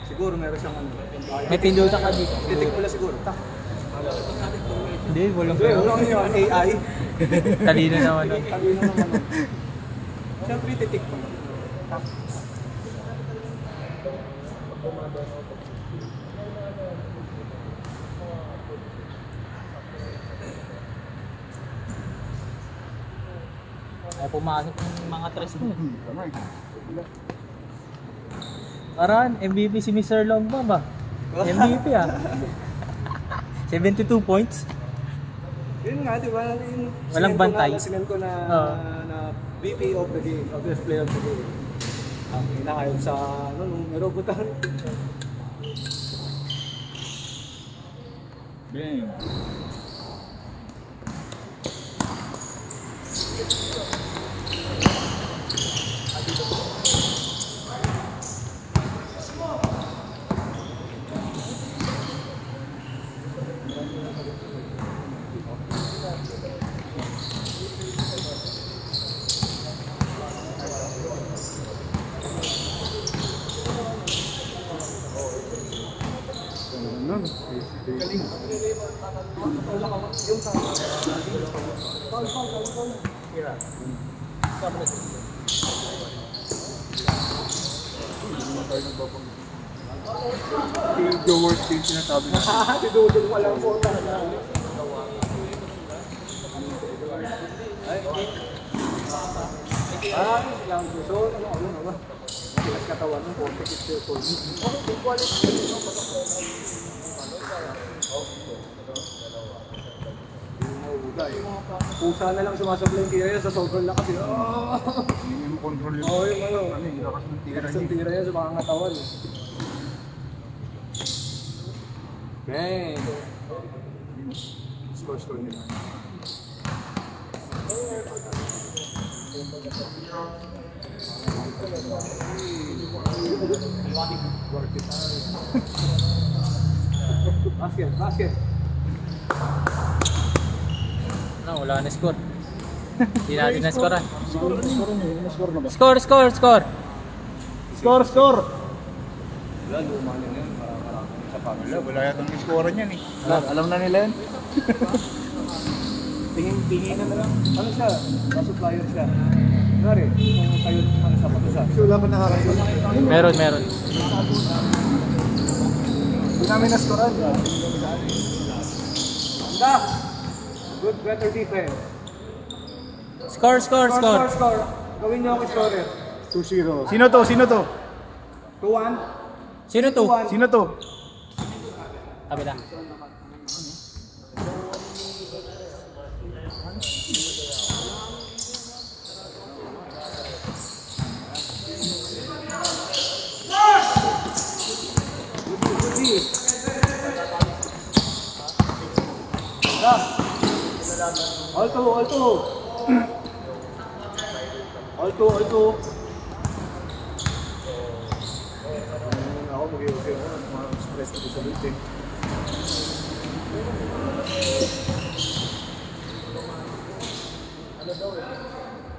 Siguro meron siyang ano. May pindutan ka dito. Titik mo lang siguro. Tak. Hindi, walang Walang yun, AI. Talino naman. Talino naman. Siyempre titik mo. Tak. Ay, pumasok ng mga tres mo. Karan, MVP si Mr. Longba ba? MVP ah. 72 points. Yun nga, di ba? Walang bantay. Sinan ko na VP of the game, of the player of the game. Ang inaayon sa, nung merobutan. Bang. The worst thing sinasabi na. Tidudod mo lang po. Yung gusto, ano ba? Matigas katawan ng 46 years old. Okay, quality. Pusa na lang sumasablay yung tira yan sa sobrang lakas yun. Hindi mo control yun. Oo, yung ano. Lakas ng tira Lakas ng tira yan sa mga katawan. Bang! Score nila. Basket. Wala na score. Hindi natin na score. Score! Wala, luma na yan. Wala yatang score niyan eh. Alam na nila yan. Tingin na lang. Ano siya? Supplier siya. Sorry, kung kayo naman sa patusa. So, wala pa nakarating. Meron. Hindi namin na-scorean. Handa! Good, better defense. Score. Gawin niyo ako scorer. 2-0. Sino to? 2-1. Sino to? Kabila. All two. Ako mag-i-okay ako. Stress na sa building.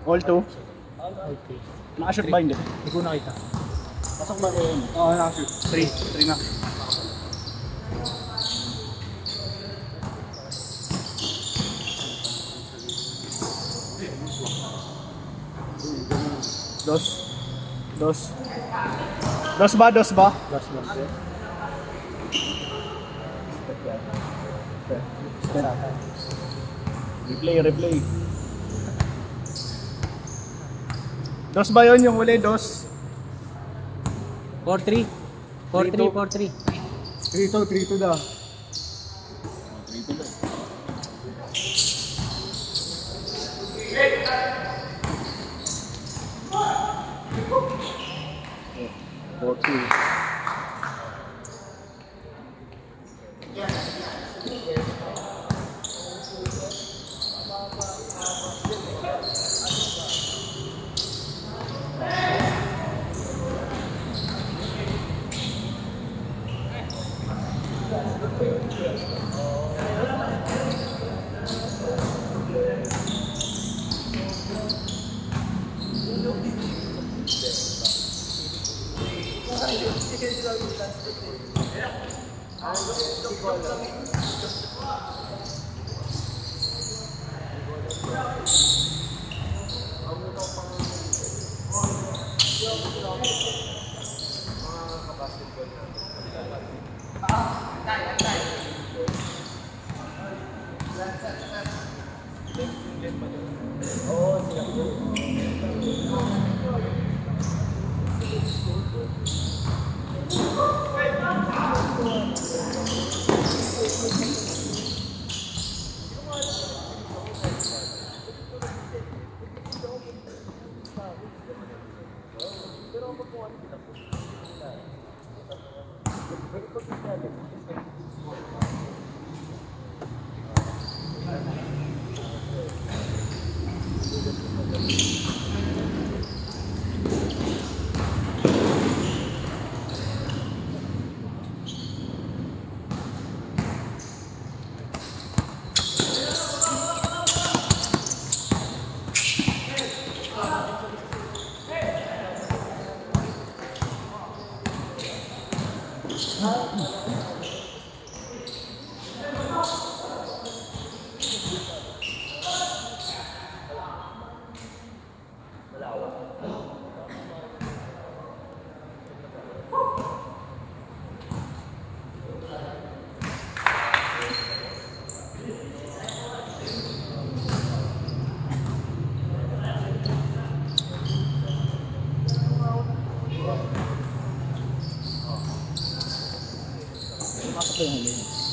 All 2. Okay. Nakashoot ba hindi? Hindi ko nakita. Pasok ba kayo? Oo, nakashoot. 3 na. Dos ba? Last. Replay. Dos ba yun yung huli? Dos? 4-3. 3-2 daw.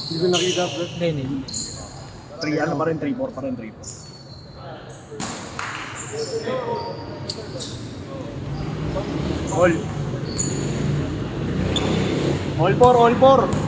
Hindi ko nakita, bro. Hindi. 3, ano pa rin, 3-4 pa rin, 3-4. All. All 4, all 4.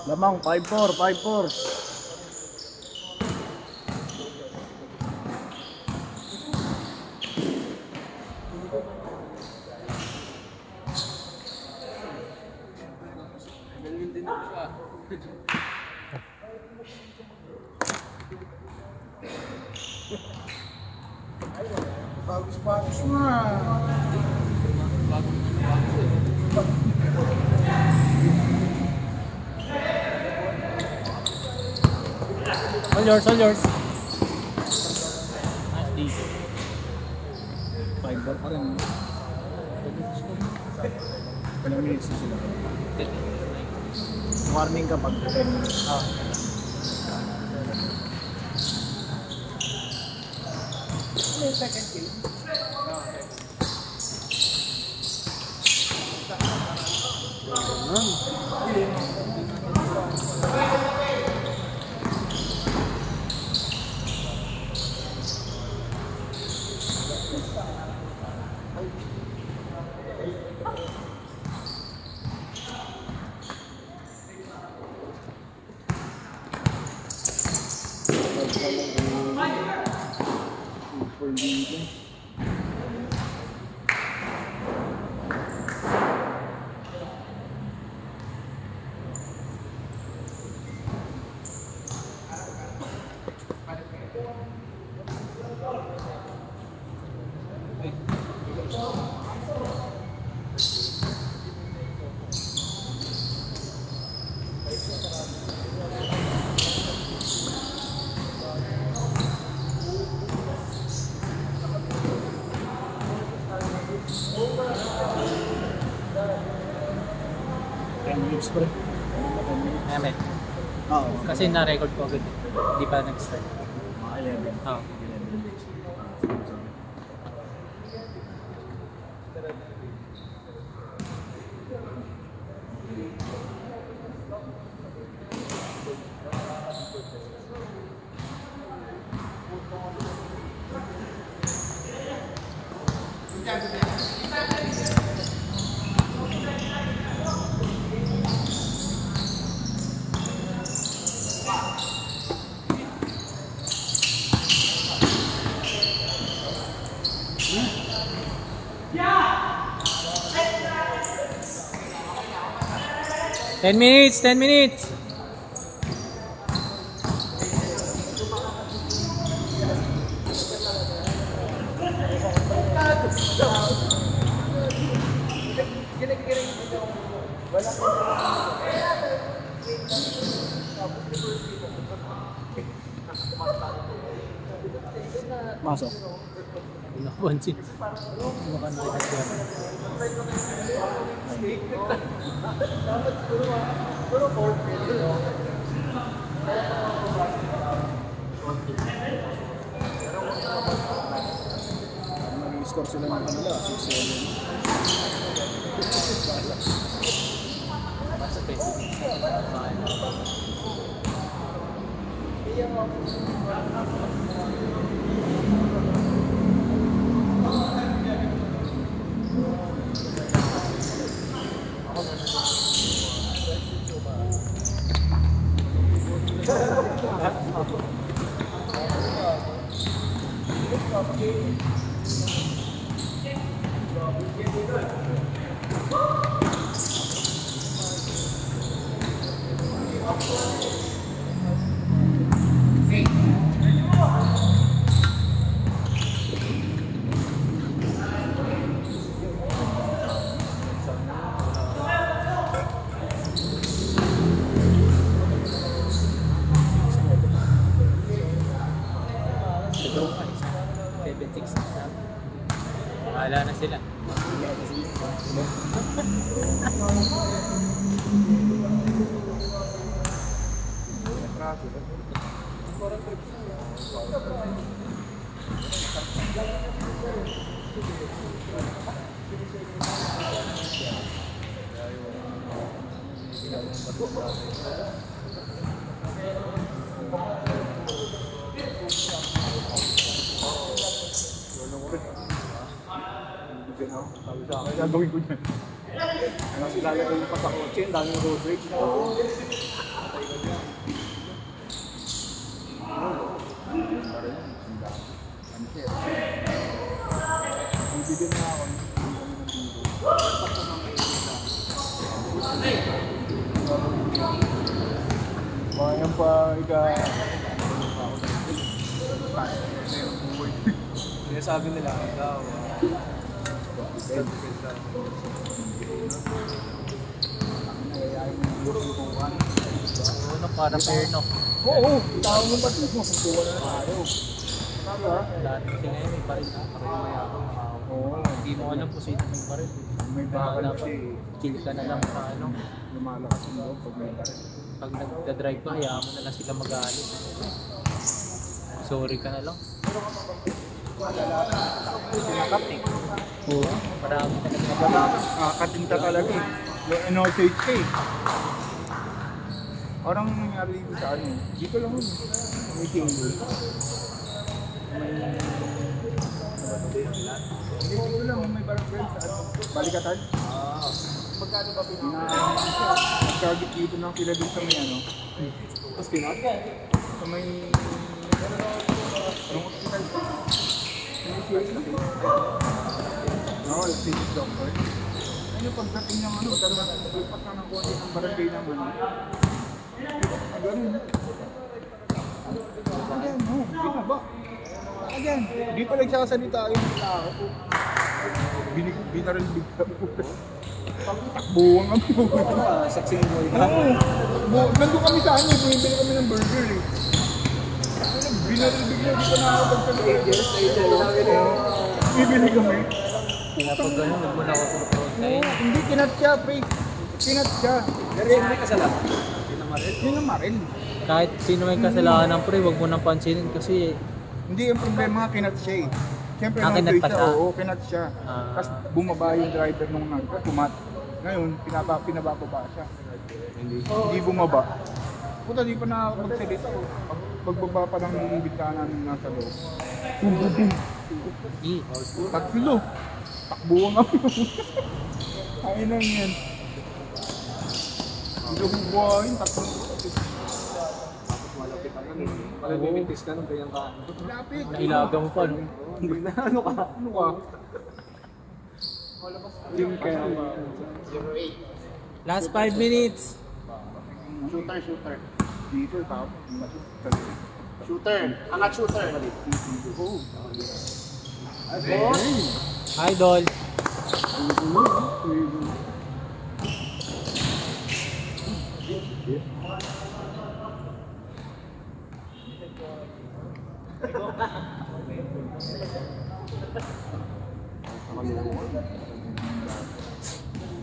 Lamang 5-4, 5-4. Bagus-bagus mah. All yours. Nice D. 5-4 pa rin. Ilang minutes na sila? Warning ka pag 10 minutes. Second kill. 10 minutes pre. Amen. Oo. Kasi na-record ko agad. Hindi pa nag-start. Mga 11. Oo. 11 minutes. Ten minutes! 10 minutes! Masok. Hindi na pansin. Baka nakikita. Nag-score sila ng kanila. 6-7. Basta 20 minutes. Wala na sila. Kaya gawin ko dyan. Kasi lalagay mo pa sa kotse, ang daming road rage. Ang bigyan na ako. Kaya pa Kaya sabi nila, daw, Ano para fair no? Oo, tawag mo ba ito? Kukuha na tayo. Dati kasi ngayon may baril na. Oo. Hindi mo alam kung sino may baril. May bakal Dapat kasi chill ka na lang sa ano. lumalakas yung loob pag may bakal. Pag nagda-drive ka, hayaan mo na lang sila magalit. Sorry ka na lang. Sinakatik. Oo. Marami talaga. Kakatinta talaga eh. Yung NOCH eh. Parang nangyari dito sa ano. Dito lang yun. May single. Hindi dito lang. May barang friend sa ano. Balikatan. Magkano ba nag-target dito lang sila dito sa may ano. tapos kinot. Sa may... Anong hospital? May serious na. Oo, serious doctor. Ano pagdating ng ano, talaga pagpas na ng konti ng barangay ng ano. Ganun. Ayan, oh, binaba. Ayan, di pa nagsasalita yung tao. Binaril bigla po. Takbuhan kami po. Saksing boy ka. Oo, nandun kami sa ano, bumibili kami ng burger eh. Binaril bigla, di pa nakakapagsalita. Bibili kami. Pinapag gano'n, nagmula ako puro kain. Hindi kinat siya, pre. Kinat siya. Pero yun may kasalanan. Hindi naman rin. Yun naman rin. Kahit sino may kasalanan pre, wag mo nang pansinin kasi Hindi yung problema, kinat siya eh. Siyempre, kinat pa siya? Oo, kinat siya. Ah. Tapos bumaba yung driver nung nagkumat. Ngayon, pinababa siya. Hindi bumaba. Puta, di pa nakakapagsalita. Pagbaba pa ng bintana ng nasa loob. Tatlo. Takbuhan kami. Ayun lang yan. Hindi ko buhayin, tatlo. Malamimintis ka nung kanyang ka. Lapit. ilaga mo pa no. Hindi na ano ka. Ano ka? Jim kaya. Last 5 minutes. Shooter. Dito, tapos. Shooter. Angat shooter. Idol.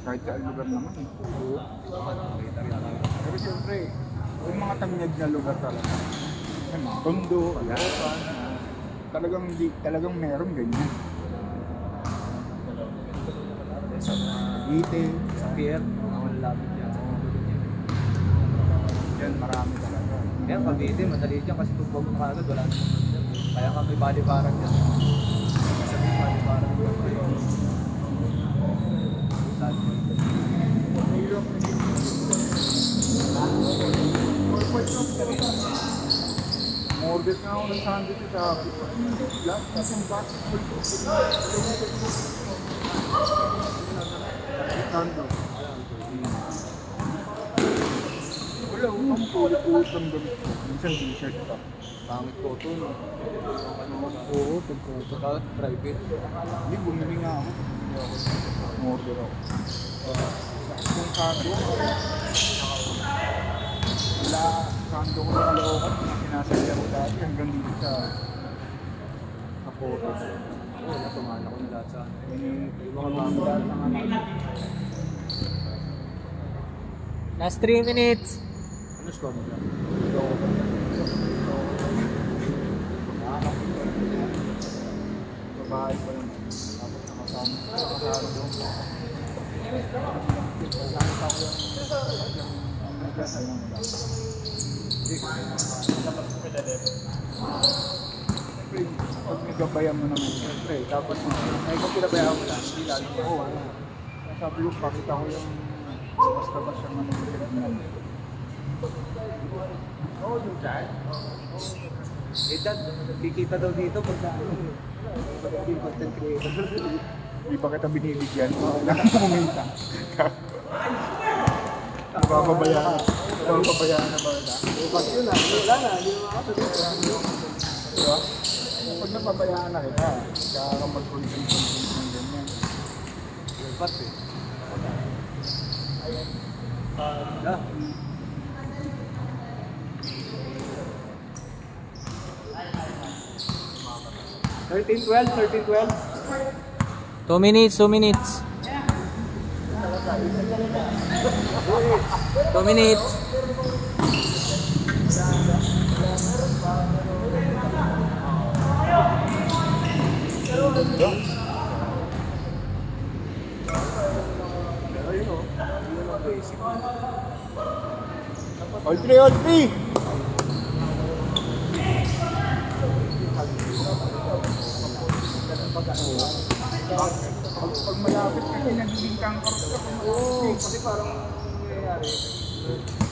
Kahit sa lugar naman eh. Pero siyempre, yung mga tanyag na lugar talaga. Yung mga tondo, Caloocan, talagang meron ganyan. Sa Ite, sa pier, mga malalapit yan. yan marami talaga. Kaya Cavite, madali dyan kasi kung bagong kagad, wala naman dyan. Kaya nga may body parang dyan. Sa may body parang dyan. Mordet nga ako ng sandwich sa vlog, kasi yung basketball ko. Sando. Wala, ang kulit-kulit ng gamit ko. Minsan t-shirt pa. Pangit ko ito, no? Oo, pagkoto. Saka private. Hindi, bumili nga ako. Order ako. Kung sando, wala, sando ko sa Caloocan, sinasadya ko dati hanggang dito sa Photos. Oo, natumana ko na lahat sa ano. yung mga bago ng anak. Last 3 minutes. Ano score mo dyan? Sa bahay pa naman. Tapos nakasama doon. Nakita ko yung pag may gabayan mo naman siyempre, tapos ay kung pinabayaan mo lang, hindi lalo ko, sabi ko, pakita ko yung labas-labas yung managiging Eh, dad, kikita daw dito pagka ano. Pagka content creator. Hindi pa kita binibigyan, nakakumita. Napapabayaan na ba ito? Pag yun na, wala na, hindi mo makasalitan. Diba? Pag napabayaan na kita, kaya kang mag-content ng ganyan. Dapat eh. Wala. $13-12, $13-12. 2 minutes, 2 minutes. 2 minutes. Pero yun o, yun ang basic. All three! Pag malapit kasi nagiging kangkar ka. Oo, kasi parang nangyayari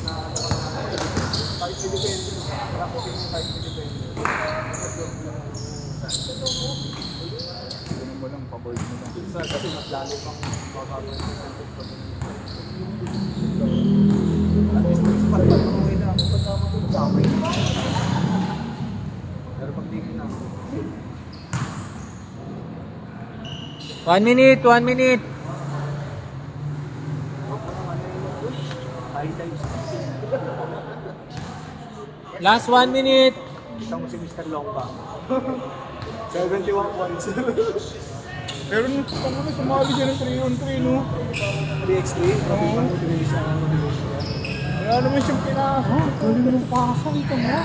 na kahit pinipende, malapit yung kahit pinipende. Ganun mo lang, paboard mo lang. Kasi mas lalo pang mababa yung content ko. At least pag okay na ako, pag ako magkakapay. Pero pag di na ako, 1 minute, 1 minute. high times. Last 1 minute. Kita mo si Mr. Longba. 71 points. Pero nung sumali siya ng 3-on-3, no? 3x3, motivation. Kaya naman siyang pinasa. Galing mo ng pasa, ito mo.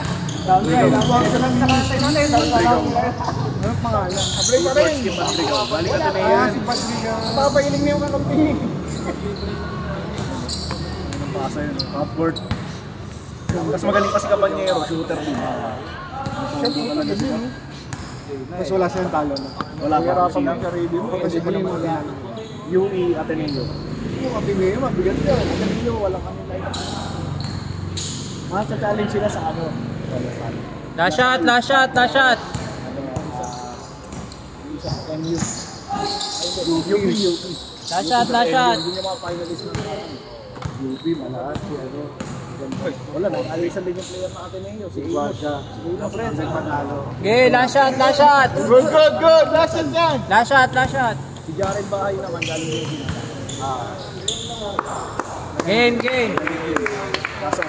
Dami ay, labang sa lang nakasay na rin. Anong pangalan? Ablay pa rin. Balik ka na Ah, si Patrick. Papailing na yung kakampi. Anong pasa yun? Upward. Mas magaling pa si Caballero, shooter din. Siya po talaga din, no? Mas wala siyang talo na. Wala pa. Hirapan ng sarili mo. Kasi mo naman yan. UE Ateneo. Yung Ateneo, mabigat yun. Ateneo, walang kami like. Challenge sila sa ano? Last shot, last shot, last shot. MU. UP. Last shot, last shot. Hindi niya mga finalist ng UP, malahat. Si ano. Wala na, alisan din yung player ng Ateneo. Si Amos. Si Amos, nagpanalo. Okay, last shot, last shot. Good, good, good. Last shot yan. Last shot, last shot. Si Jared Bahay naman, galing yung Game, game. Nasa